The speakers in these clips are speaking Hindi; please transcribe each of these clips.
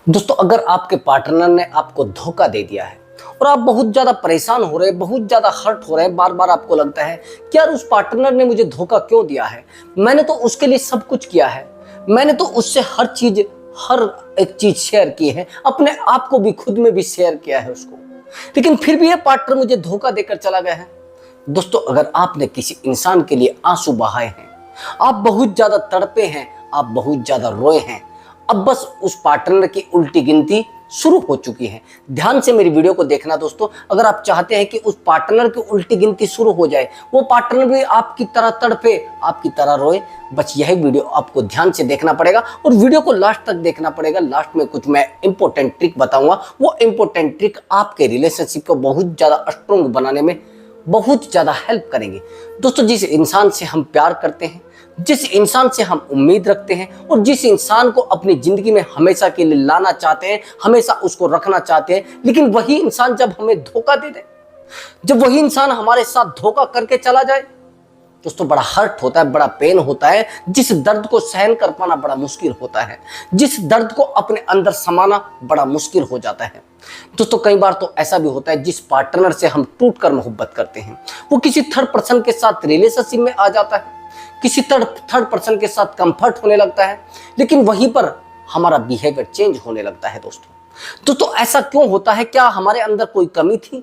दोस्तों, अगर आपके पार्टनर ने आपको धोखा दे दिया है और आप बहुत ज्यादा परेशान हो रहे हैं, बहुत ज्यादा हर्ट हो रहे हैं, बार बार आपको लगता है कि यार उस पार्टनर ने मुझे धोखा क्यों दिया है, मैंने तो उसके लिए सब कुछ किया है, मैंने तो उससे हर एक चीज शेयर की है, अपने आप को भी खुद में भी शेयर किया है उसको, लेकिन फिर भी ये पार्टनर मुझे धोखा देकर चला गया है। दोस्तों, अगर आपने किसी इंसान के लिए आंसू बहाए हैं, आप बहुत ज्यादा तड़पे हैं, आप बहुत ज्यादा रोए हैं, अब बस उस पार्टनर की उल्टी गिनती शुरू हो चुकी है। ध्यान से मेरी वीडियो को देखना दोस्तों, अगर आप चाहते हैं कि उस पार्टनर की उल्टी गिनती शुरू हो जाए, वो पार्टनर भी आपकी तरह तड़पे, आपकी तरह रोए, बस यही वीडियो आपको ध्यान से देखना पड़ेगा और वीडियो को लास्ट तक देखना पड़ेगा। लास्ट में कुछ मैं इंपॉर्टेंट ट्रिक बताऊंगा, वो इंपॉर्टेंट ट्रिक आपके रिलेशनशिप को बहुत ज्यादा स्ट्रॉन्ग बनाने में बहुत ज्यादा हेल्प करेंगे। दोस्तों, जिस इंसान से हम प्यार करते हैं, जिस इंसान से हम उम्मीद रखते हैं और जिस इंसान को अपनी जिंदगी में हमेशा के लिए लाना चाहते हैं, हमेशा उसको रखना चाहते हैं, लेकिन वही इंसान जब हमें धोखा दे दे, जब वही इंसान हमारे साथ धोखा करके चला जाए, दोस्तों बड़ा हर्ट होता है, बड़ा पेन होता है, जिस दर्द को सहन कर पाना बड़ा मुश्किल होता है, जिस दर्द को अपने अंदर समाना बड़ा मुश्किल हो जाता है। दोस्तों, कई बार तो ऐसा भी होता है जिस पार्टनर से हम टूटकर मोहब्बत करते हैं, वो किसी थर्ड पर्सन के साथ रिलेशनशिप में आ जाता है, किसी थर्ड पर्सन के साथ कंफर्ट होने लगता है, लेकिन वहीं पर हमारा बिहेवियर चेंज होने लगता है। दोस्तों ऐसा क्यों होता है? क्या हमारे अंदर कोई कमी थी?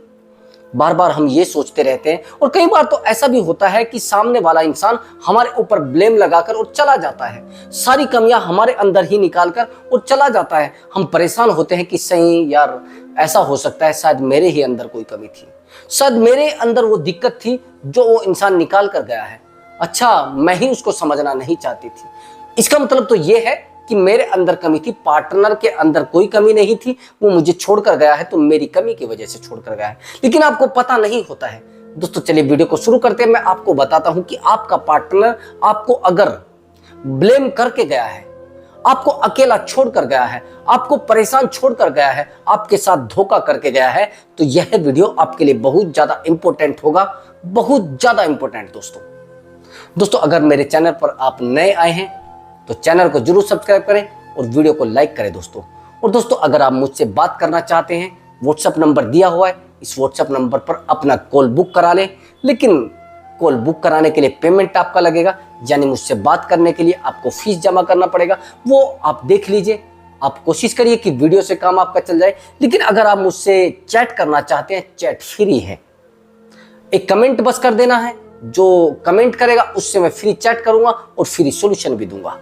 बार बार हम ये सोचते रहते हैं और कई बार तो ऐसा भी होता है कि सामने वाला इंसान हमारे ऊपर ब्लेम लगाकर और चला जाता है, सारी कमियां हमारे अंदर ही निकालकर और चला जाता है। हम परेशान होते हैं कि सही यार, ऐसा हो सकता है शायद मेरे ही अंदर कोई कमी थी, शायद मेरे अंदर वो दिक्कत थी जो वो इंसान निकाल कर गया है, अच्छा मैं ही उसको समझना नहीं चाहती थी। इसका मतलब तो ये है कि मेरे अंदर कमी थी, पार्टनर के अंदर कोई कमी नहीं थी, वो मुझे छोड़कर गया है तो मेरी कमी की वजह से छोड़कर गया है, लेकिन आपको पता नहीं होता है। दोस्तों चलिए वीडियो को शुरू करते हैं। मैं आपको बताता हूं कि आपका पार्टनर आपको अगर ब्लेम करके गया है, आपको अकेला छोड़कर गया है, आपको परेशान छोड़कर गया है, आपके साथ धोखा करके गया है, तो यह वीडियो आपके लिए बहुत ज्यादा इंपॉर्टेंट होगा, बहुत ज्यादा इंपॉर्टेंट। दोस्तों अगर मेरे चैनल पर आप नए आए हैं तो चैनल को जरूर सब्सक्राइब करें और वीडियो को लाइक करें दोस्तों। और दोस्तों अगर आप मुझसे बात करना चाहते हैं, व्हाट्सएप नंबर दिया हुआ है, इस व्हाट्सएप नंबर पर अपना कॉल बुक करा लें, लेकिन कॉल बुक कराने के लिए पेमेंट आपका लगेगा, यानी मुझसे बात करने के लिए आपको फीस जमा करना पड़ेगा, वो आप देख लीजिए। आप कोशिश करिए कि वीडियो से काम आपका चल जाए, लेकिन अगर आप मुझसे चैट करना चाहते हैं, चैट फ्री है, एक कमेंट बस कर देना है, जो कमेंट करेगा उससे मैं फ्री चैट करूंगा और फ्री सॉल्यूशन भी दूंगा।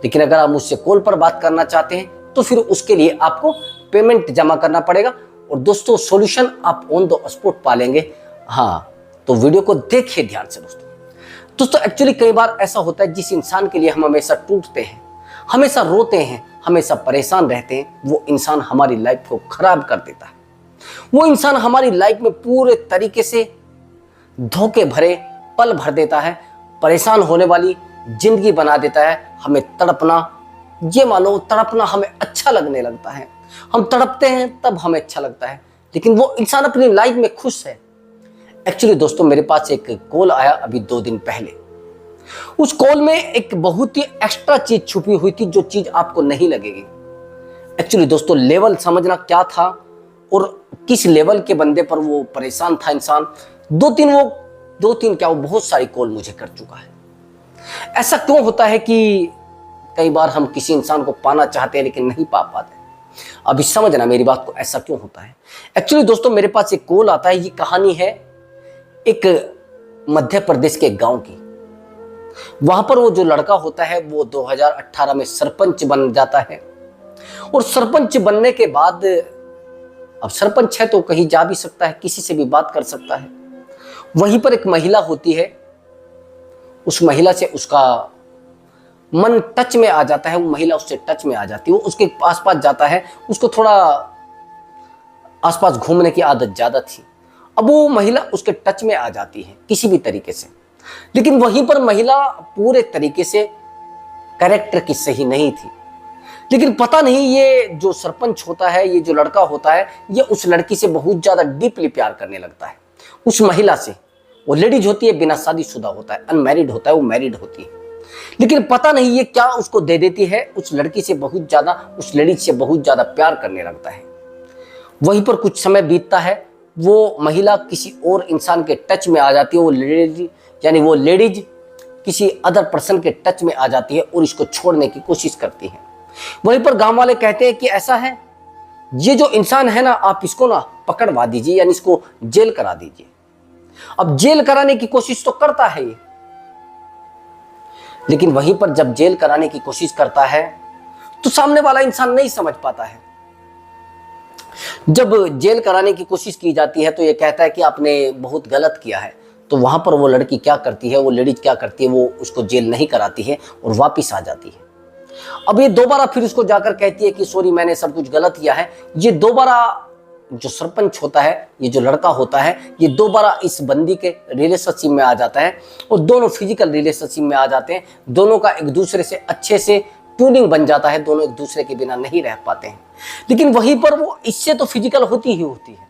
लेकिन अगर आप मुझसे कॉल पर बात करना चाहते हैं तो फिर उसके लिए आपको पेमेंट जमा करना पड़ेगा और दोस्तों सॉल्यूशन आप ऑन द स्पॉट पालेंगे। हाँ, तो वीडियो को देखिए ध्यान से दोस्तों एक्चुअली कई बार ऐसा होता है जिस इंसान के लिए हम हमेशा टूटते हैं, हमेशा रोते हैं, हमेशा परेशान रहते हैं, वो इंसान हमारी लाइफ को खराब कर देता है। वो इंसान हमारी लाइफ में पूरे तरीके से धोखे भरे पल भर देता है, परेशान होने वाली जिंदगी बना देता है। हमें तड़पना, ये मानो तड़पना हमें अच्छा लगने लगता है, हम तड़पते हैं तब हमें अच्छा लगता है, लेकिन वो इंसान अपनी लाइफ में खुश है। एक्चुअली दोस्तों मेरे पास एक कॉल आया अभी 2 दिन पहले, उस कॉल में एक बहुत ही एक्स्ट्रा चीज छुपी हुई थी, जो चीज आपको नहीं लगेगी। एक्चुअली दोस्तों लेवल समझना क्या था और किस लेवल के बंदे पर वो परेशान था इंसान। दो तीन क्या, वो बहुत सारी कॉल मुझे कर चुका है। ऐसा क्यों होता है कि कई बार हम किसी इंसान को पाना चाहते हैं लेकिन नहीं पा पाते? अभी समझना मेरी बात को, ऐसा क्यों होता है। एक्चुअली दोस्तों मेरे पास एक कॉल आता है, ये कहानी है एक मध्य प्रदेश के गांव की। वहां पर वो जो लड़का होता है वो 2018 में सरपंच बन जाता है और सरपंच बनने के बाद, अब सरपंच है तो कहीं जा भी सकता है, किसी से भी बात कर सकता है। वहीं पर एक महिला होती है, उस महिला से उसका मन टच में आ जाता है, वो महिला उससे टच में आ जाती है, वो उसके आसपास जाता है, उसको थोड़ा आसपास घूमने की आदत ज्यादा थी। अब वो महिला उसके टच में आ जाती है किसी भी तरीके से, लेकिन वहीं पर महिला पूरे तरीके से कैरेक्टर की सही नहीं थी। लेकिन पता नहीं ये जो सरपंच होता है, ये जो लड़का होता है, ये उस लड़की से बहुत ज्यादा डीपली प्यार करने लगता है, उस महिला से। वो लेडीज होती है, बिना शादीशुदा होता है, अनमैरिड होता है, वो मैरिड होती है। लेकिन पता नहीं ये क्या उसको दे देती है, उस लड़की से बहुत ज्यादा, उस लेडीज से बहुत ज्यादा प्यार करने लगता है। वहीं पर कुछ समय बीतता है, वो महिला किसी और इंसान के टच में आ जाती है, वो लेडीज किसी अदर पर्सन के टच में आ जाती है और इसको छोड़ने की कोशिश करती है। वहीं पर गांव वाले कहते हैं कि ऐसा है, ये जो इंसान है ना, आप इसको ना पकड़वा दीजिए, यानी इसको जेल करा दीजिए। अब जेल कराने की कोशिश तो करता है ये, लेकिन वहीं पर जब जेल कराने की कोशिश करता है तो सामने वाला इंसान नहीं समझ पाता है। जब जेल कराने की कोशिश की जाती है तो ये कहता है कि आपने बहुत गलत किया है। तो वहां पर वो लड़की क्या करती है, वो लेडीज क्या करती है, वो उसको जेल नहीं कराती है और वापिस आ जाती है। अब ये दोबारा फिर उसको जाकर कहती है कि सॉरी, मैंने सब कुछ गलत किया है। ये दोबारा जो सरपंच होता है, ये जो लड़का होता है, ये दोबारा इस बंदी के रिलेशनशिप में आ जाता है और दोनों फिजिकल रिलेशनशिप में आ जाते हैं। दोनों का एक दूसरे से अच्छे से ट्यूनिंग बन जाता है, दोनों एक दूसरे के बिना नहीं रह पाते हैं। लेकिन वहीं पर वो इससे तो फिजिकल होती ही होती है,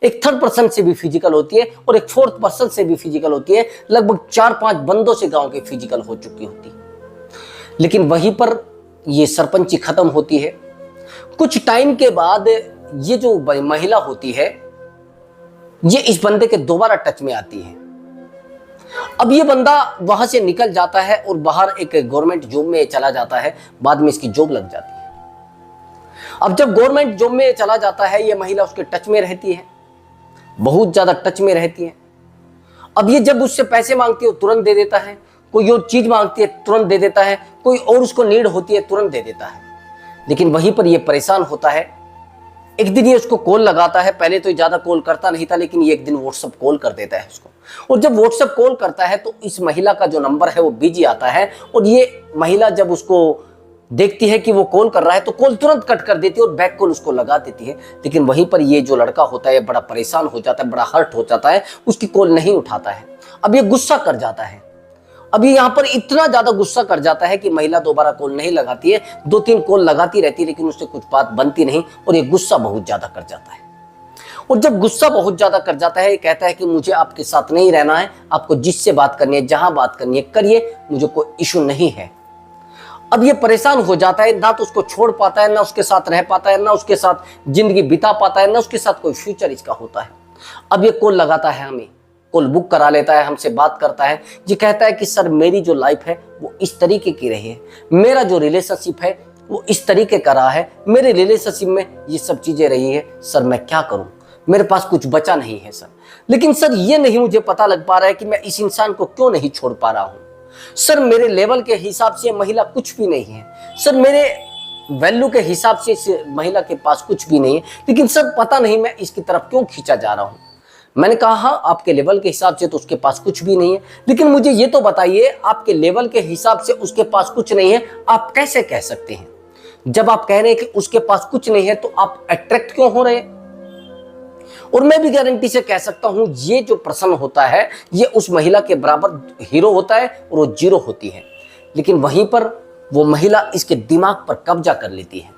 एक थर्ड पर्सन से भी फिजिकल होती है और एक फोर्थ पर्सन से भी फिजिकल होती है। लगभग 4-5 बंदों से गांव के फिजिकल हो चुकी होती है। लेकिन वहीं पर ये सरपंची खत्म होती है। कुछ टाइम के बाद ये जो महिला होती है, ये इस बंदे के दोबारा टच में आती है। अब ये बंदा वहां से निकल जाता है और बाहर एक गवर्नमेंट जॉब में चला जाता है। बाद में इसकी जॉब लग जाती है। अब जब गवर्नमेंट जॉब में चला जाता है, ये महिला उसके टच में रहती है, बहुत ज्यादा टच में रहती है। अब ये जब उससे पैसे मांगती है तुरंत दे देता है, कोई और चीज मांगती है तुरंत दे देता है, कोई और उसको नीड होती है तुरंत दे देता है। लेकिन वहीं पर ये परेशान होता है। एक दिन ये उसको कॉल लगाता है। पहले तो ज्यादा कॉल करता नहीं था, लेकिन ये एक दिन व्हाट्सएप कॉल कर देता है उसको। और जब व्हाट्सएप कॉल करता है तो इस महिला का जो नंबर है वो बिजी आता है और ये महिला जब उसको देखती है कि वो कॉल कर रहा है तो कॉल तुरंत कट कर देती है और बैक कॉल उसको लगा देती है। लेकिन वहीं पर ये जो लड़का होता है बड़ा परेशान हो जाता है, बड़ा हर्ट हो जाता है, उसकी कॉल नहीं उठाता है। अब ये गुस्सा कर जाता है। अभी यहाँ पर इतना ज्यादा गुस्सा कर जाता है कि महिला दोबारा कॉल नहीं लगाती है, 2-3 कॉल लगाती रहती है, लेकिन उससे कुछ बात बनती नहीं और ये गुस्सा बहुत ज्यादा कर जाता है। और जब गुस्सा बहुत ज्यादा कर जाता है, ये कहता है कि मुझे आपके साथ नहीं रहना है, आपको जिससे बात करनी है, जहां बात करनी है करिए, मुझे कोई इशू नहीं है। अब ये परेशान हो जाता है, ना तो उसको छोड़ पाता है, ना उसके साथ रह पाता है, ना उसके साथ जिंदगी बिता पाता है, ना उसके साथ कोई फ्यूचर इसका होता है। अब ये कॉल लगाता है, हमें कॉल बुक करा लेता है, हमसे बात करता है। ये कहता है कि सर मेरी जो लाइफ है वो इस तरीके की रही है, मेरा जो रिलेशनशिप है वो इस तरीके का रहा है, मेरे रिलेशनशिप में ये सब चीजें रही है। सर मैं क्या करूं, मेरे पास कुछ बचा नहीं है सर। लेकिन सर ये नहीं मुझे पता लग पा रहा है कि मैं इस इंसान को क्यों नहीं छोड़ पा रहा हूं। सर मेरे लेवल के हिसाब से महिला कुछ भी नहीं है, सर मेरे वैल्यू के हिसाब से इस महिला के पास कुछ भी नहीं है, लेकिन सर पता नहीं मैं इसकी तरफ क्यों खींचा जा रहा हूं। मैंने कहा हाँ, आपके लेवल के हिसाब से तो उसके पास कुछ भी नहीं है, लेकिन मुझे ये तो बताइए आपके लेवल के हिसाब से उसके पास कुछ नहीं है, आप कैसे कह सकते हैं? जब आप कह रहे हैं कि उसके पास कुछ नहीं है तो आप अट्रैक्ट क्यों हो रहे हैं? और मैं भी गारंटी से कह सकता हूं ये जो पर्सन होता है ये उस महिला के बराबर हीरो होता है और वो जीरो होती है। लेकिन वहीं पर वो महिला इसके दिमाग पर कब्जा कर लेती है।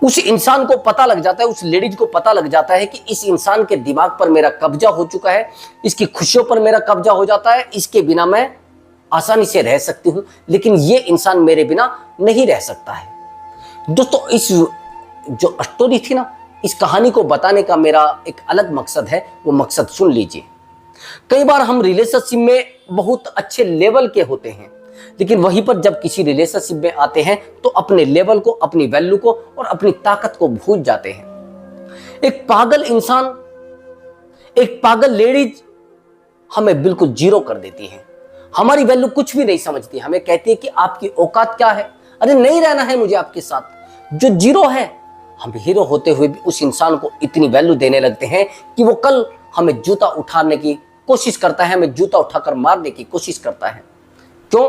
उस इंसान को पता लग जाता है, उस लेडीज को पता लग जाता है कि इस इंसान के दिमाग पर मेरा कब्जा हो चुका है, इसकी खुशियों पर मेरा कब्जा हो जाता है, इसके बिना मैं आसानी से रह सकती हूं, लेकिन ये इंसान मेरे बिना नहीं रह सकता है। दोस्तों इस जो स्टोरी थी ना, इस कहानी को बताने का मेरा एक अलग मकसद है, वो मकसद सुन लीजिए। कई बार हम रिलेशनशिप में बहुत अच्छे लेवल के होते हैं, लेकिन वहीं पर जब किसी रिलेशनशिप में आते हैं तो अपने लेवल को, अपनी वैल्यू को और अपनी ताकत को भूल जाते हैं। एक पागल इंसान, एक पागल लेडीज हमें बिल्कुल जीरो कर देती है, हमारी वैल्यू कुछ भी नहीं समझती, हमें कहती है कि आपकी औकात क्या है, अरे नहीं रहना है मुझे आपके साथ। जो जीरो है, हम हीरो होते हुए भी उस इंसान को इतनी वैल्यू देने लगते हैं कि वो कल हमें जूता उठाने की कोशिश करता है, हमें जूता उठाकर मारने की कोशिश करता है। क्यों?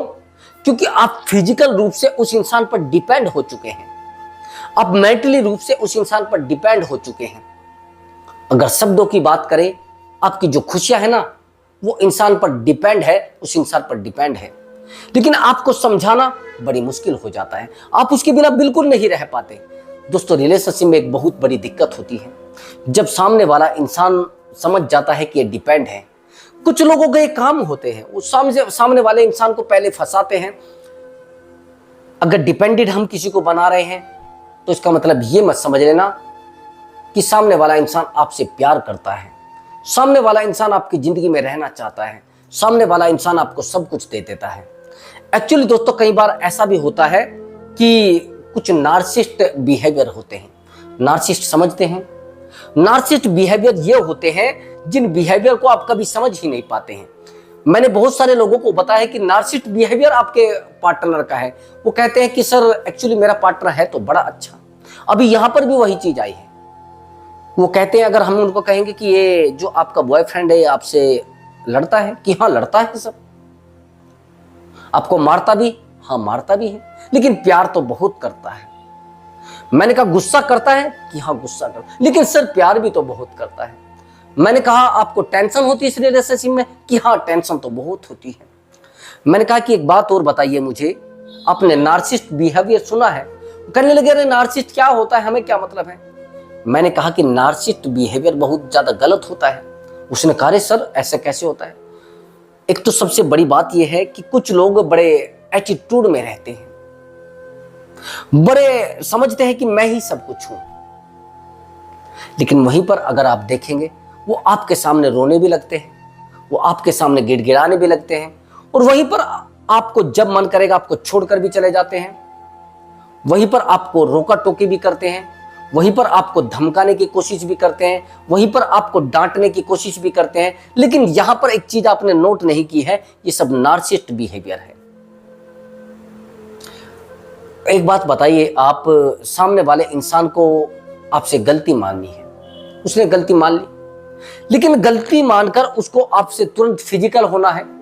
क्योंकि आप फिजिकल रूप से उस इंसान पर डिपेंड हो चुके हैं, आप मेंटली रूप से उस इंसान पर डिपेंड हो चुके हैं। अगर शब्दों की बात करें, आपकी जो खुशियां है ना वो इंसान पर डिपेंड है, उस इंसान पर डिपेंड है, लेकिन आपको समझाना बड़ी मुश्किल हो जाता है, आप उसके बिना बिल्कुल नहीं रह पाते। दोस्तों रिलेशनशिप में एक बहुत बड़ी दिक्कत होती है, जब सामने वाला इंसान समझ जाता है कि ये डिपेंड है। कुछ लोगों के काम होते हैं, वो सामने वाले इंसान को पहले फंसाते हैं। अगर डिपेंडेंट हम किसी को बना रहे हैं तो इसका मतलब ये मत समझ लेना कि सामने वाला इंसान आपसे प्यार करता है, सामने वाला इंसान आपकी जिंदगी में रहना चाहता है, सामने वाला इंसान आपको सब कुछ दे देता है। एक्चुअली दोस्तों कई बार ऐसा भी होता है कि कुछ नार्सिसिस्ट बिहेवियर होते हैं। नार्सिसिस्ट समझते हैं, नार्सिसिस्ट बिहेवियर ये होते हैं जिन बिहेवियर को आप कभी समझ ही नहीं पाते हैं। मैंने बहुत सारे लोगों को बताया है कि नार्सिसिस्ट बिहेवियर आपके पार्टनर का है। वो कहते हैं कि सर एक्चुअली मेरा पार्टनर है तो बड़ा अच्छा। अभी यहां पर भी वही चीज आई है। वो कहते हैं, अगर हम उनको कहेंगे कि ये जो आपका बॉयफ्रेंड है आपसे लड़ता है, कि हाँ लड़ता है सर। आपको मारता भी, हाँ मारता भी है, लेकिन प्यार तो बहुत करता है। मैंने कहा गुस्सा करता है, कि हाँ गुस्सा करता है, लेकिन सर प्यार भी तो बहुत करता है। मैंने कहा आपको टेंशन होती है इस रिलेशनशिप में, कि हाँ टेंशन तो बहुत होती है। मैंने कहा कि एक बात और बताइए मुझे, आपने नार्सिसिस्ट बिहेवियर सुना है? कहने लगे अरे नार्सिसिस्ट क्या होता है, हमें क्या मतलब है। मैंने कहा कि नार्सिसिस्ट बिहेवियर बहुत ज्यादा गलत होता है। उसने कहा सर ऐसे कैसे होता है? एक तो सबसे बड़ी बात यह है कि कुछ लोग बड़े एटीट्यूड में रहते हैं, बड़े समझते हैं कि मैं ही सब कुछ हूं, लेकिन वहीं पर अगर आप देखेंगे वो आपके सामने रोने भी लगते हैं, वो आपके सामने गिड़गिड़ाने भी लगते हैं, और वहीं पर आपको जब मन करेगा आपको छोड़कर भी चले जाते हैं। वहीं पर आपको रोका टोकी भी करते हैं, वहीं पर आपको धमकाने की कोशिश भी करते हैं, वहीं पर आपको डांटने की कोशिश भी करते हैं। लेकिन यहां पर एक चीज आपने नोट नहीं की है, ये सब नार्सिसिस्ट बिहेवियर है। एक बात बताइए, आप सामने वाले इंसान को आपसे गलती माननी है, उसने गलती मान ली, लेकिन गलती मानकर उसको आपसे तुरंत फिजिकल होना है।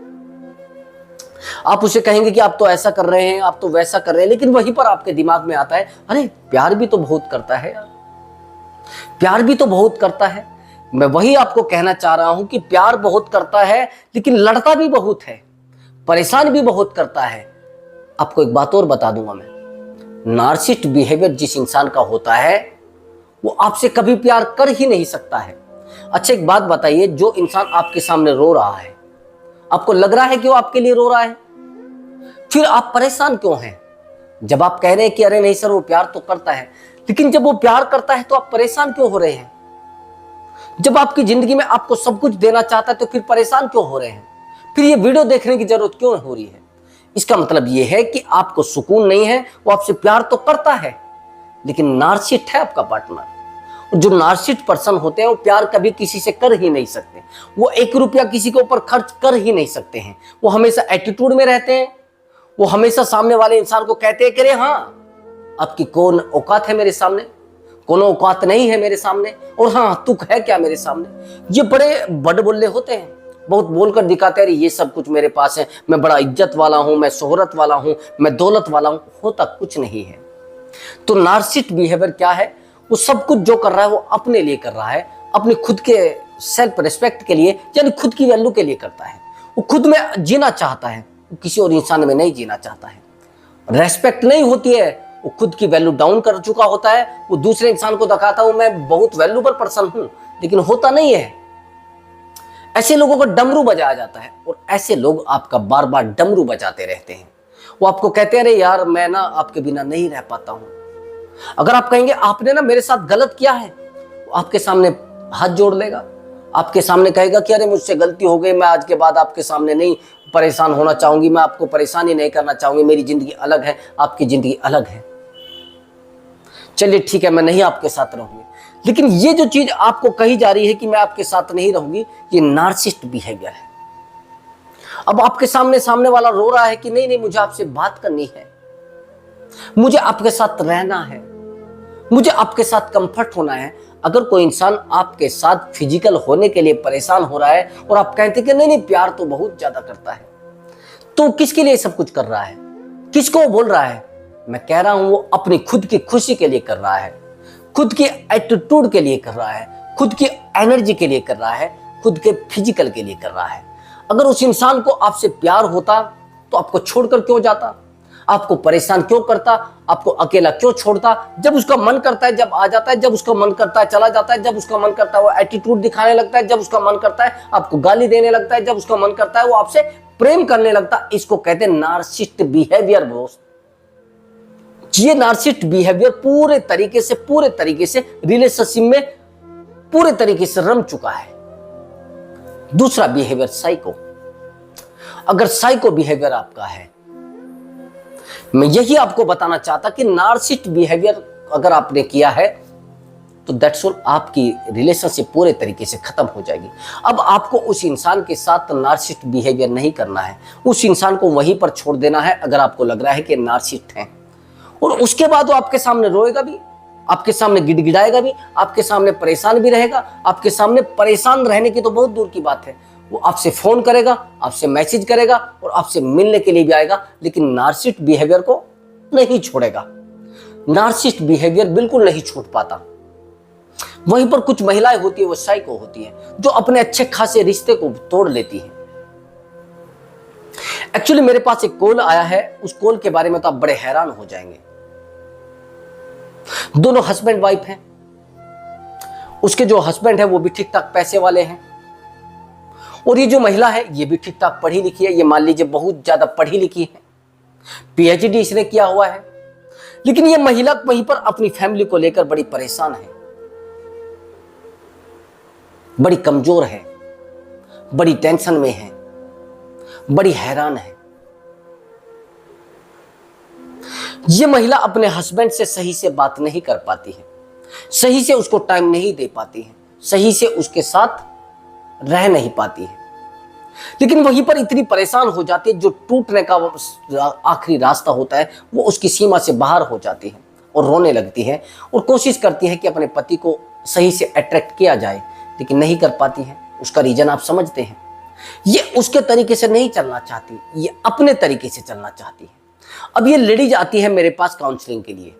आप उसे कहेंगे कि आप तो ऐसा कर रहे हैं, आप तो वैसा कर रहे हैं, लेकिन वहीं पर आपके दिमाग में आता है अरे प्यार भी तो बहुत करता है यार, प्यार भी तो बहुत करता है। मैं वही आपको कहना चाह रहा हूं कि प्यार बहुत करता है, लेकिन लड़ता भी बहुत है, परेशान भी बहुत करता है। आपको एक बात और बता दूंगा मैं, नार्सिसिस्ट बिहेवियर जिस इंसान का होता है वो आपसे कभी प्यार कर ही नहीं सकता है। अच्छा एक बात बताइए, जो इंसान आपके सामने रो रहा है, आपको लग रहा है कि वो आपके लिए रो रहा है, फिर आप परेशान क्यों हैं? जब आप कह रहे हैं कि अरे नहीं सर वो प्यार तो करता है, लेकिन जब वो प्यार करता है तो आप परेशान क्यों हो रहे हैं? जब आपकी जिंदगी में आपको सब कुछ देना चाहता है तो फिर परेशान क्यों हो रहे हैं? फिर ये वीडियो देखने की जरूरत क्यों हो रही है? इसका मतलब ये है कि आपको सुकून नहीं है। वो आपसे प्यार तो करता है, लेकिन नार्सिसिस्ट है आपका पार्टनर। जो नार्सिसिस्ट पर्सन होते हैं वो प्यार कभी किसी से कर ही नहीं सकते, वो 1 रुपया किसी के ऊपर खर्च कर ही नहीं सकते हैं। वो हमेशा एटीट्यूड में रहते हैं, वो हमेशा सामने वाले इंसान को कहते हैं कि अरे हाँ आपकी कौन औकात है मेरे सामने, कौन औकात नहीं है मेरे सामने, और हाँ तू है क्या मेरे सामने। ये बड़े बड़बोले होते हैं, बहुत बोलकर दिखाते हैं अरे ये सब कुछ मेरे पास है, मैं बड़ा इज्जत वाला हूं, मैं शोहरत वाला हूं, मैं दौलत वाला हूं। होता कुछ नहीं है। तो नार्सिसिस्ट बिहेवियर क्या है? वो सब कुछ जो कर रहा है वो अपने लिए कर रहा है, अपने खुद के सेल्फ रिस्पेक्ट के लिए, यानी खुद की वैल्यू के लिए करता है। वो खुद में जीना चाहता है, वो किसी और इंसान में नहीं जीना चाहता है। रेस्पेक्ट नहीं होती है, वो खुद की वैल्यू डाउन कर चुका होता है, वो दूसरे इंसान को दिखाता हूं मैं बहुत वैल्यूबल पर्सन हूं, लेकिन होता नहीं है। ऐसे लोगों को डमरू बजाया जाता है, और ऐसे लोग आपका बार बार डमरू बजाते रहते हैं। वो आपको कहते हैं अरे यार मैं ना आपके बिना नहीं रह पाता हूं। अगर आप कहेंगे आपने ना मेरे साथ गलत किया है, वो आपके सामने हाथ जोड़ लेगा, आपके सामने कहेगा कि अरे मुझसे गलती हो गई, मैं आज के बाद आपके सामने नहीं परेशान होना चाहूंगी, मैं आपको परेशानी नहीं करना चाहूंगी, मेरी जिंदगी अलग है, आपकी जिंदगी अलग है, चलिए ठीक है मैं नहीं आपके साथ रहूंगी। लेकिन ये जो चीज आपको कही जा रही है कि मैं आपके साथ नहीं रहूंगी, ये नार्सिसिस्ट बिहेवियर है। अब आपके सामने वाला रो रहा है कि नहीं नहीं मुझे आपसे बात करनी है, मुझे आपके साथ रहना है, मुझे आपके साथ कंफर्ट होना है। अगर कोई इंसान आपके साथ फिजिकल होने के लिए परेशान हो रहा है और आप कहते हैं कि नहीं नहीं प्यार तो बहुत ज्यादा करता है, तो किसके लिए सब कुछ कर रहा है, किसको बोल रहा है? मैं कह रहा हूं वो अपनी खुद की खुशी के लिए कर रहा है, खुद की एटीट्यूड के लिए कर रहा है, खुद की एनर्जी के लिए कर रहा है, खुद के फिजिकल के लिए कर रहा है। अगर उस इंसान को आपसे प्यार होता तो आपको छोड़कर क्यों जाता? आपको परेशान क्यों करता, आपको अकेला क्यों छोड़ता। जब उसका मन करता है जब आ जाता है, जब उसका मन करता है चला जाता है, जब उसका मन करता है वो एटीट्यूड दिखाने लगता है, जब उसका मन करता है आपको गाली देने लगता है, जब उसका मन करता है वो आपसे प्रेम करने लगता है। इसको कहते हैं नार्सिसिस्ट बिहेवियर दोस्त। ये नार्सिसिस्ट बिहेवियर पूरे तरीके से रिलेशनशिप में पूरे तरीके से रम चुका है। दूसरा बिहेवियर साइको। अगर साइको बिहेवियर आपका है, मैं यही आपको बताना चाहता कि नार्सिसिस्ट बिहेवियर अगर आपने किया है तो दैट्स ऑल, आपकी रिलेशनशिप पूरे तरीके से खत्म हो जाएगी। अब आपको उस इंसान के साथ नार्सिसिस्ट बिहेवियर नहीं करना है, उस इंसान को वहीं पर छोड़ देना है अगर आपको लग रहा है कि नार्सिसिस्ट है। और उसके बाद वो आपके सामने रोएगा भी, आपके सामने गिड़गिड़ाएगा भी, आपके सामने परेशान भी रहेगा। आपके सामने परेशान रहने की तो बहुत दूर की बात है, वो आपसे फोन करेगा, आपसे मैसेज करेगा और आपसे मिलने के लिए भी आएगा, लेकिन नार्सिसिस्ट बिहेवियर को नहीं छोड़ेगा। नार्सिसिस्ट बिहेवियर बिल्कुल नहीं छूट पाता। वहीं पर कुछ महिलाएं होती है, वो साइको होती है, जो अपने अच्छे खासे रिश्ते को तोड़ लेती है। एक्चुअली मेरे पास एक कॉल आया है, उस कॉल के बारे में तो आप बड़े हैरान हो जाएंगे। दोनों हस्बैंड वाइफ हैं। उसके जो हस्बैंड है वो भी ठीक ठाक पैसे वाले हैं, और ये जो महिला है ये भी ठीक ठाक पढ़ी लिखी है। ये मान लीजिए बहुत ज्यादा पढ़ी लिखी है, पीएचडी इसने किया हुआ है। लेकिन ये महिला वहीं पर अपनी फैमिली को लेकर बड़ी परेशान है, बड़ी कमजोर है, बड़ी टेंशन में है, बड़ी हैरान है। ये महिला अपने हस्बैंड से सही से बात नहीं कर पाती है, सही से उसको टाइम नहीं दे पाती है, सही से उसके साथ रह नहीं पाती है। लेकिन वहीं पर इतनी परेशान हो जाती है, जो टूटने का आखिरी रास्ता होता है वो उसकी सीमा से बाहर हो जाती है और रोने लगती है और कोशिश करती है कि अपने पति को सही से अट्रैक्ट किया जाए, लेकिन नहीं कर पाती है। उसका रीजन आप समझते हैं। ये उसके तरीके से नहीं चलना चाहती, ये अपने तरीके से चलना चाहती है। अब ये लेडीज आती है मेरे पास काउंसलिंग के लिए,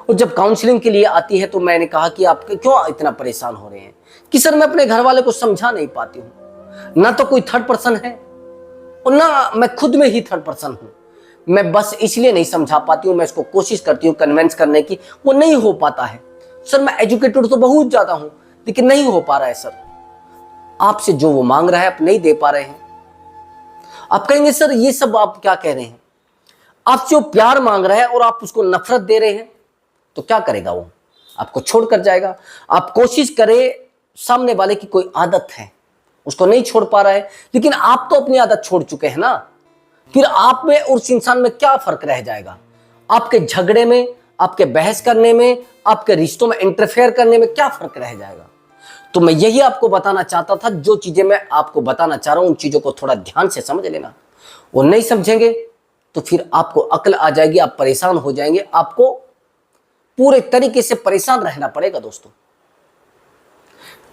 और जब काउंसलिंग के लिए आती है तो मैंने कहा कि आप क्यों इतना परेशान हो रहे हैं, कि सर मैं अपने घर वाले को समझा नहीं पाती हूँ, ना तो कोई थर्ड पर्सन है और ना मैं खुद में ही थर्ड पर्सन हूँ। मैं बस इसलिए नहीं समझा पाती हूँ, मैं इसको कोशिश करती हूँ कन्विंस करने की, वो नहीं हो पाता है। सर मैं एजुकेटेड तो बहुत ज्यादा हूँ, लेकिन नहीं हो पा रहा है सर, आपसे जो वो मांग रहा है आप नहीं दे पा रहे हैं। आप कहेंगे सर ये सब आप क्या कह रहे हैं, आपसे वो प्यार मांग रहा है और आप उसको नफरत दे रहे हैं, तो क्या करेगा वो, आपको छोड़कर जाएगा। आप कोशिश करें, सामने वाले की कोई आदत है उसको नहीं छोड़ पा रहा है, लेकिन आप तो अपनी आदत छोड़ चुके हैं ना, फिर आप में और उस इंसान में क्या फर्क रह जाएगा। आपके झगड़े में, आपके बहस करने में, आपके रिश्तों में इंटरफेयर करने में क्या फर्क रह जाएगा। तो मैं यही आपको बताना चाहता था, जो चीजें मैं आपको बताना चाह रहा हूं उन चीजों को थोड़ा ध्यान से समझ लेना। वो नहीं समझेंगे तो फिर आपको अक्ल आ जाएगी, आप परेशान हो जाएंगे, आपको पूरे तरीके से परेशान रहना पड़ेगा दोस्तों।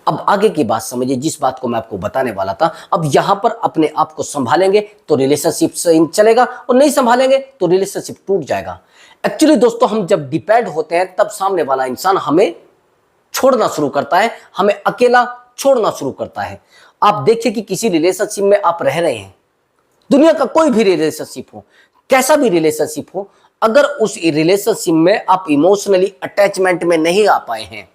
अब आगे की बात समझिए, जिस बात को मैं आपको बताने वाला था। अब यहां पर अपने आप को संभालेंगे तो रिलेशनशिप सही चलेगा, और नहीं संभालेंगे तो रिलेशनशिप टूट जाएगा। एक्चुअली दोस्तों, हम जब डिपेंड होते हैं तब सामने वाला इंसान हमें छोड़ना शुरू करता है, हमें अकेला छोड़ना शुरू करता है। आप देखिए कि किसी रिलेशनशिप में आप रह रहे हैं, दुनिया का कोई भी रिलेशनशिप हो, कैसा भी रिलेशनशिप हो, अगर उस रिलेशनशिप में आप इमोशनली अटैचमेंट में नहीं आ पाए हैं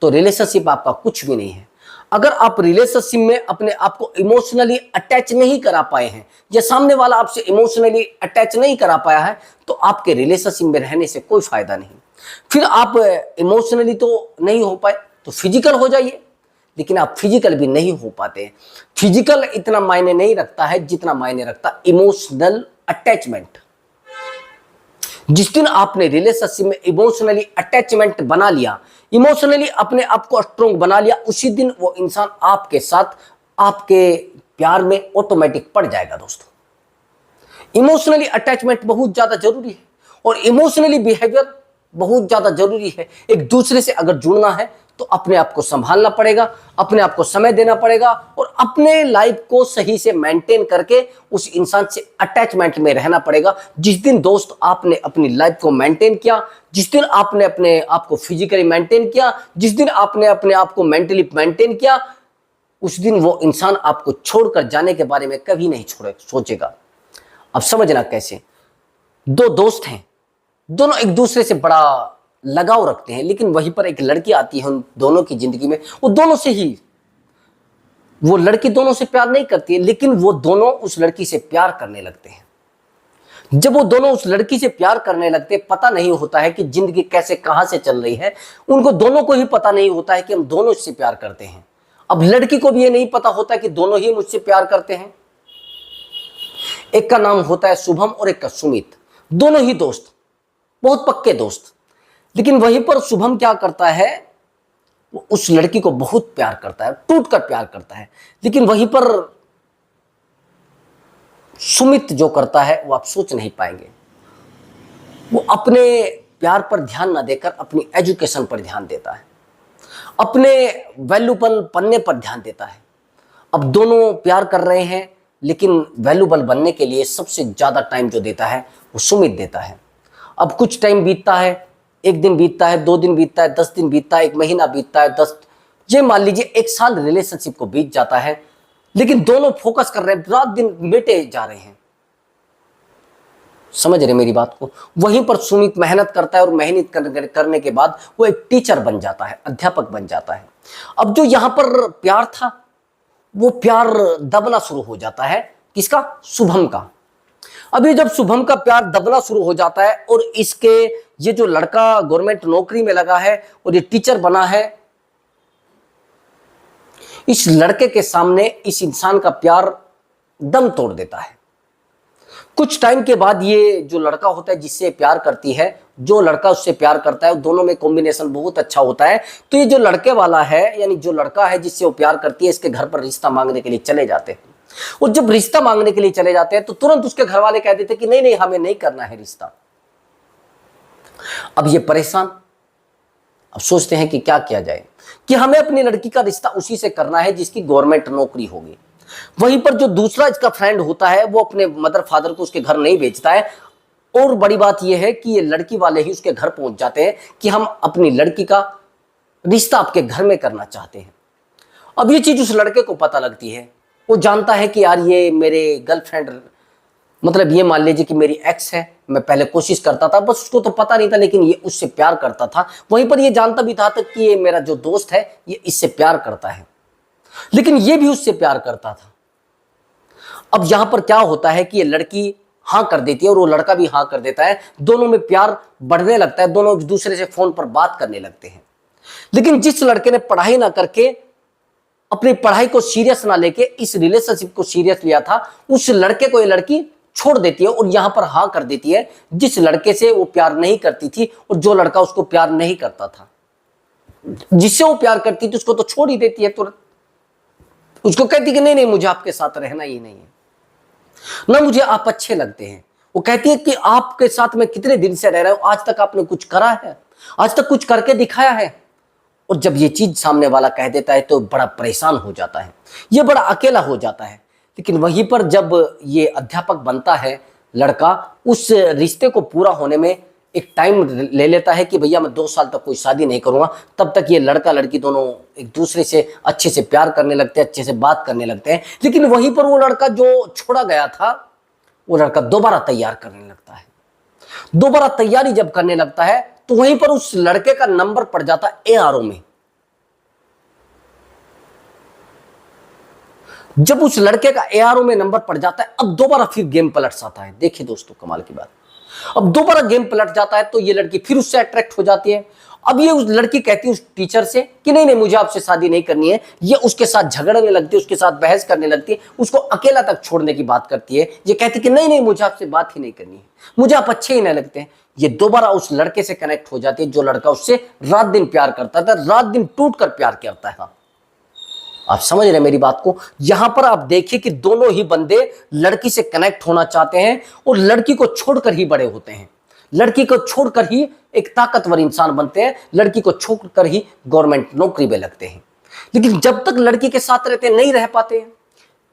तो रिलेशनशिप आपका कुछ भी नहीं है। अगर आप रिलेशनशिप में अपने आप को इमोशनली अटैच नहीं करा पाए हैं, या सामने वाला आपसे इमोशनली अटैच नहीं करा पाया है, तो आपके रिलेशनशिप में रहने से कोई फायदा नहीं। फिर आप इमोशनली तो नहीं हो पाए तो फिजिकल हो जाइए, लेकिन आप फिजिकल भी नहीं हो पाते। फिजिकल इतना मायने नहीं रखता है जितना मायने रखता इमोशनल अटैचमेंट। जिस दिन आपने रिलेशनशिप में इमोशनली अटैचमेंट बना लिया, इमोशनली अपने आप को स्ट्रॉन्ग बना लिया, उसी दिन वो इंसान आपके साथ आपके प्यार में ऑटोमेटिक पड़ जाएगा दोस्तों। इमोशनली अटैचमेंट बहुत ज्यादा जरूरी है, और इमोशनली बिहेवियर बहुत ज्यादा जरूरी है। एक दूसरे से अगर जुड़ना है तो अपने आप को संभालना पड़ेगा, अपने आप को समय देना पड़ेगा, और अपने लाइफ को सही से मेंटेन करके उस इंसान से अटैचमेंट में रहना पड़ेगा। जिस दिन दोस्त आपने अपनी लाइफ को मेंटेन किया, जिस दिन आपने अपने आप को फिजिकली मेंटेन किया, जिस दिन आपने अपने आप को मेंटली मेंटेन किया, उस दिन वो इंसान आपको छोड़कर जाने के बारे में कभी नहीं सोचेगा। अब समझना कैसे, दो दोस्त हैं, दोनों एक दूसरे से बड़ा लगाव रखते हैं, लेकिन वहीं पर एक लड़की आती है उन दोनों की जिंदगी में। वो लड़की दोनों से प्यार नहीं करती है, लेकिन वो दोनों उस लड़की से प्यार करने लगते हैं। जब वो दोनों उस लड़की से प्यार करने लगते, पता नहीं होता है कि जिंदगी कैसे कहां से चल रही है, उनको दोनों को ही पता नहीं होता है कि हम दोनों इससे प्यार करते हैं। अब लड़की को भी ये नहीं पता होता कि दोनों ही मुझसे प्यार करते हैं। एक का नाम होता है शुभम और एक का सुमित, दोनों ही दोस्त, बहुत पक्के दोस्त। लेकिन वहीं पर शुभम क्या करता है, वो उस लड़की को बहुत प्यार करता है, टूट कर प्यार करता है। लेकिन वहीं पर सुमित जो करता है वो आप सोच नहीं पाएंगे। वो अपने प्यार पर ध्यान ना देकर अपनी एजुकेशन पर ध्यान देता है, अपने वैल्यूबल बनने पर ध्यान देता है। अब दोनों प्यार कर रहे हैं, लेकिन वैल्यूबल बनने के लिए सबसे ज्यादा टाइम जो देता है वो सुमित देता है। अब कुछ टाइम बीतता है, एक दिन बीतता है, 2 दिन बीतता है, 10 दिन बीतता है, 1 महीना बीतता है, 10, ये मान लीजिए 1 साल रिलेशनशिप को बीत जाता है। लेकिन दोनों फोकस कर रहे हैं, रात दिन मिटे जा रहे हैं। समझ रहे मेरी बात को? वहीं पर सुमित मेहनत करता है और मेहनत करने के बाद वो एक टीचर बन जाता है, अध्यापक बन जाता है। अब जो यहां पर प्यार था, वो प्यार दबना शुरू हो जाता है। किसका? शुभम का। अभी जब शुभम का प्यार दबना शुरू हो जाता है और इसके ये जो लड़का गवर्नमेंट नौकरी में लगा है और ये टीचर बना है, इस लड़के के सामने इस इंसान का प्यार दम तोड़ देता है। कुछ टाइम के बाद ये जो लड़का होता है जिससे प्यार करती है, जो लड़का उससे प्यार करता है, दोनों में कॉम्बिनेशन बहुत अच्छा होता है। तो ये जो लड़के वाला है, यानी जो लड़का है जिससे वो प्यार करती है, इसके घर पर रिश्ता मांगने के लिए चले जाते हैं। और जब रिश्ता मांगने के लिए चले जाते हैं तो तुरंत उसके घर वाले कह देते कि नहीं नहीं, हमें नहीं करना है रिश्ता। अब ये परेशान, अब सोचते हैं कि क्या किया जाए, कि हमें अपनी लड़की का रिश्ता उसी से करना है जिसकी गवर्नमेंट नौकरी होगी। वहीं पर जो दूसरा इसका फ्रेंड होता है वो अपने मदर फादर को उसके घर नहीं भेजता है। और बड़ी बात यह है कि ये लड़की वाले ही उसके घर पहुंच जाते हैं कि हम अपनी लड़की का रिश्ता आपके घर में करना चाहते हैं। अब ये चीज उस लड़के को पता लगती है, वो जानता है कि यार ये मेरे गर्लफ्रेंड, मतलब ये मान लीजिए कि मेरी एक्स है, मैं पहले कोशिश करता था, बस उसको तो पता नहीं था, लेकिन ये उससे प्यार करता था। वहीं पर ये जानता भी था तक कि ये मेरा जो दोस्त है ये इससे प्यार करता है, लेकिन ये भी उससे प्यार करता था। अब यहां पर क्या होता है कि ये लड़की हाँ कर देती है और वो लड़का भी हाँ कर देता है। दोनों में प्यार बढ़ने लगता है, दोनों एक दूसरे से फोन पर बात करने लगते हैं। लेकिन जिस लड़के ने पढ़ाई ना करके, अपनी पढ़ाई को सीरियस ना लेके इस रिलेशनशिप को सीरियस लिया था, उस लड़के को ये लड़की छोड़ देती है और यहां पर हाँ कर देती है, जिस लड़के से वो प्यार नहीं करती थी और जो लड़का उसको प्यार नहीं करता था। जिससे वो प्यार करती थी उसको तो छोड़ ही देती है तुरंत। उसको कहती कि नहीं नहीं, मुझे आपके साथ रहना ही नहीं है, ना मुझे आप अच्छे लगते हैं। वो कहती है कि आपके साथ मैं कितने दिन से रह रहा हूं, आज तक आपने कुछ करा है, आज तक कुछ करके दिखाया है। और जब ये चीज सामने वाला कह देता है तो बड़ा परेशान हो जाता है, ये बड़ा अकेला हो जाता है। लेकिन वहीं पर जब ये अध्यापक बनता है लड़का, उस रिश्ते को पूरा होने में एक टाइम ले लेता है कि भैया मैं 2 साल तक कोई शादी नहीं करूंगा। तब तक ये लड़का लड़की दोनों एक दूसरे से अच्छे से प्यार करने लगते हैं, अच्छे से बात करने लगते हैं। लेकिन वहीं पर वो लड़का जो छोड़ा गया था, वो लड़का दोबारा तैयार करने लगता है। दोबारा तैयारी जब करने लगता है तो वहीं पर उस लड़के का नंबर पड़ जाता है ARO में। जब उस लड़के का ARO में नंबर पड़ जाता है, अब दोबारा फिर गेम पलट जाता है। देखिए दोस्तों कमाल की बात, अब दोबारा गेम पलट जाता है तो ये लड़की फिर उससे अट्रैक्ट हो जाती है। अब ये उस लड़की कहती है उस टीचर से कि नहीं नहीं, मुझे आपसे शादी नहीं करनी है। ये उसके साथ झगड़ने लगती है, उसके साथ बहस करने लगती है, उसको अकेला तक छोड़ने की बात करती है। ये कहती कि नहीं नहीं, मुझे आपसे बात ही नहीं करनी है, मुझे आप अच्छे ही नहीं लगते हैं। ये दोबारा उस लड़के से कनेक्ट हो जाती है जो लड़का उससे रात दिन प्यार करता था, रात दिन टूट कर प्यार करता है। आप समझ रहे हैं मेरी बात को? यहां पर आप देखिए कि दोनों ही बंदे लड़की से कनेक्ट होना चाहते हैं और लड़की को छोड़कर ही बड़े होते हैं, लड़की को छोड़कर ही एक ताकतवर इंसान बनते हैं, लड़की को छोड़कर ही गवर्नमेंट नौकरी में लगते हैं। लेकिन जब तक लड़की के साथ रहते हैं नहीं रह पाते हैं।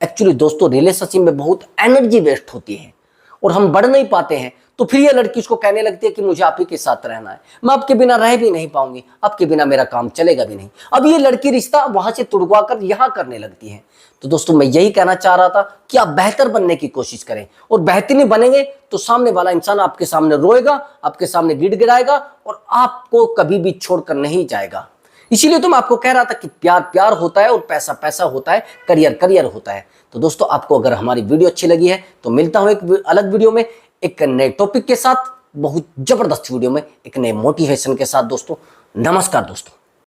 एक्चुअली दोस्तों रिलेशनशिप में बहुत एनर्जी वेस्ट होती है और हम बढ़ नहीं पाते हैं। तो फिर ये लड़की उसको कहने लगती है कि मुझे आप ही के साथ रहना है, मैं आपके बिना रह भी नहीं पाऊंगी, आपके बिना मेरा काम चलेगा भी नहीं। अब ये लड़की रिश्ता वहां से तुड़वा कर यहां करने लगती है। तो दोस्तों मैं यही कहना चाह रहा था कि आप बेहतर बनने की कोशिश करें, और बेहतरीन बनेंगे तो सामने वाला इंसान आपके सामने रोएगा, आपके सामने गिड़गिड़ाएगा और आपको कभी भी छोड़कर नहीं जाएगा। इसीलिए तो मैं आपको कह रहा था कि प्यार प्यार होता है और पैसा पैसा होता है, करियर करियर होता है। तो दोस्तों आपको अगर हमारी वीडियो अच्छी लगी है तो मिलता हूं एक अलग वीडियो में, एक नए टॉपिक के साथ, बहुत जबरदस्त वीडियो में, एक नए मोटिवेशन के साथ। दोस्तों नमस्कार दोस्तों।